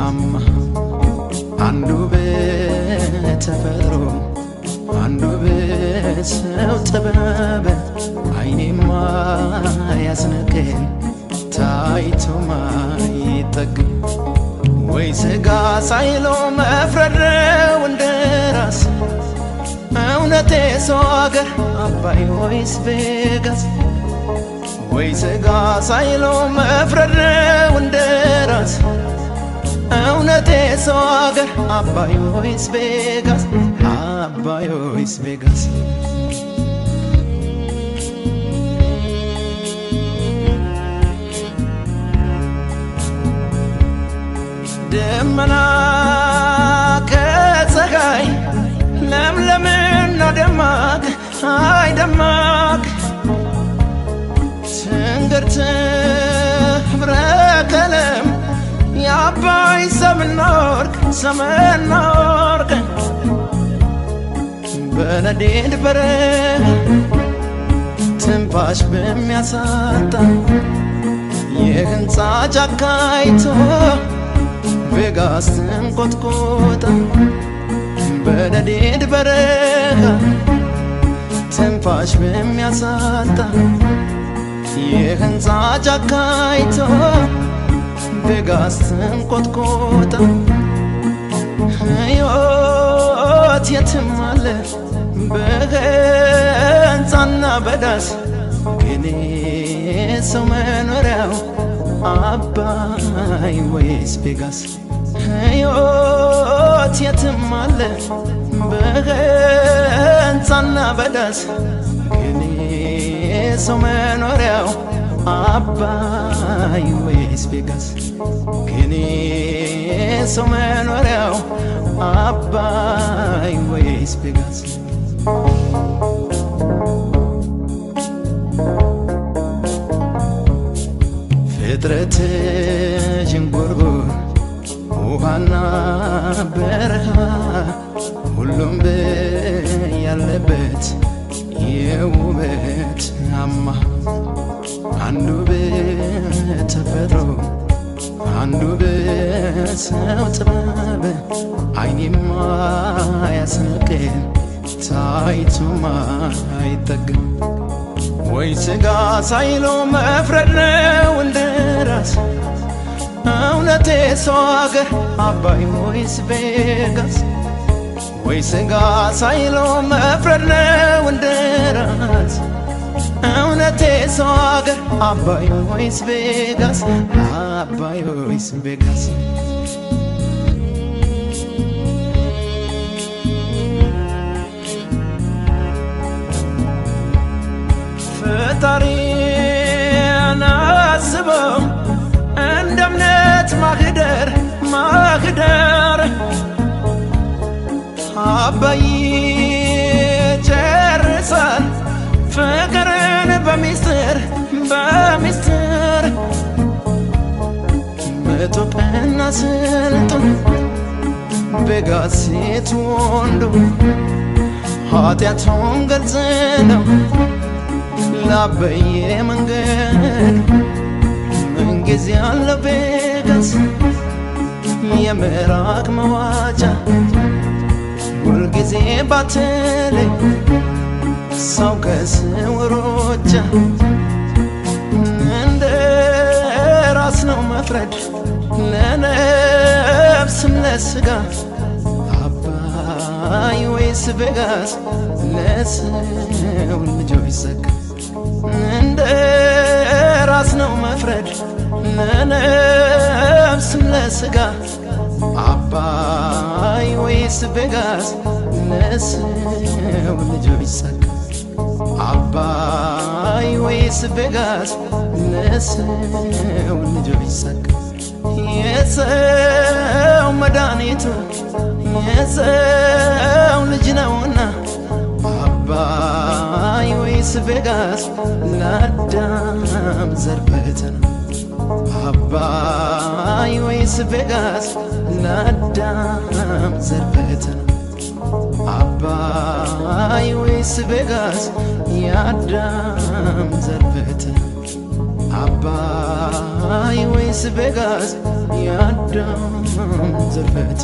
አማ አንዱ በተፈጥሮ አንዱ በሰው ጥበብ አይኔማ ያስነቀኝ ታይቶ ማይጠግብ ወይ ስጋ ሳይሎ መፍረድ ነው እንደራስ እውነቴ ሰው አገር አባይ ወይስ ቬጋስ ወይ ስጋ ሳይሎ መፍረድ ነው እንደራስ እውነቴ ሰው አገር አባይ ወይስ ቬጋስ አባይ ወይስ ቬጋስ ደመና ከፀሐይ ለምለምና ደማቅ አይ ደማቅ ትንግርት ህብረ ቀለም የአባይ ሰምና ወርቅ በነዴድ በረሃ ትንፋሽ በሚያሳጣ የህንፃ ጫካይቶ ቬጋስ ትንቆጥቆጣ በነዴድ በረሃ ትንፋሽ በሚያሳጣ የህንፃ ጫካይቶ ቬጋስ ትንቆጥቆጣ ሕይወት የትም አለ በህንፃና በዳስ ግን ሰው መኖሪያው አባይ ወይስ ቬጋስ ሕይወት የትም አለ በህንፃና በዳስ ግን ሰው መኖሪያው አባይ ወይስ ቬጋስ ግን ሰው መኖሪያው አባይ ወይስ ቬጋስ ፍጥረት ዥንጉርጉር ውሃና በረሃ ሁሉም ያለበት የውበት አማ አንዱ በተፈጥሮ አንዱ በሰው ጥበብ አይኔማ ያስነቀኝ ታይቶማ አይጠግብ ወይ ስጋ ሳይሎ መፍረድ ነው እንደራስ እውነቴ ሰው አገር አባይ ወይስ ቬጋስ ወይ ስጋ ሳይሎ መፍረድ ነው እንደራስ እውነቴ ሰው አገር አባይ ወይስ ቬጋስ አባይ ወይስ ቬጋስ ፈጣሪን አስበው እንደ እምነት ማህደር አባይ ጨርሳል ፍቅርን በሚስጥር በኢትዮጵያና ስልጡን ቬጋስ ሴት ወንዱ ኃጢአቱን ግልጽ ነው ላበየ መንገድ ምንጊዜ ያለ ቬጋስ የምራቅ መዋጫ ሁልጊዜ ባትለይ ሰው ከስውሮቻ እንደ ራስ ነው መፍረድ ለነፍስም ለስጋ አባይ ወይስ ቬጋስ ለሰው ልጆች ሰጋ እንደ ራስ ነው መፍረድ ለነፍስም ለስጋ አባይ ወይስ ቬጋስ ለሰው ልጆች ሰጋ አባይ ወይስ ቬጋስ ለሰው ልጆች ሰጋ የሰው መድኃኒቱ የሰው ልጅ ነውና አባይ ወይስ ቬጋስ ለአዳም ዘር ፈተና አባይ ወይስ ቬጋስ ለአዳም ዘር ፈተና አባይ ወይስ ቬጋስ የአዳም ዘር ፈተና አባይ ወይስ ቬጋስ ያዳም ዘርፈት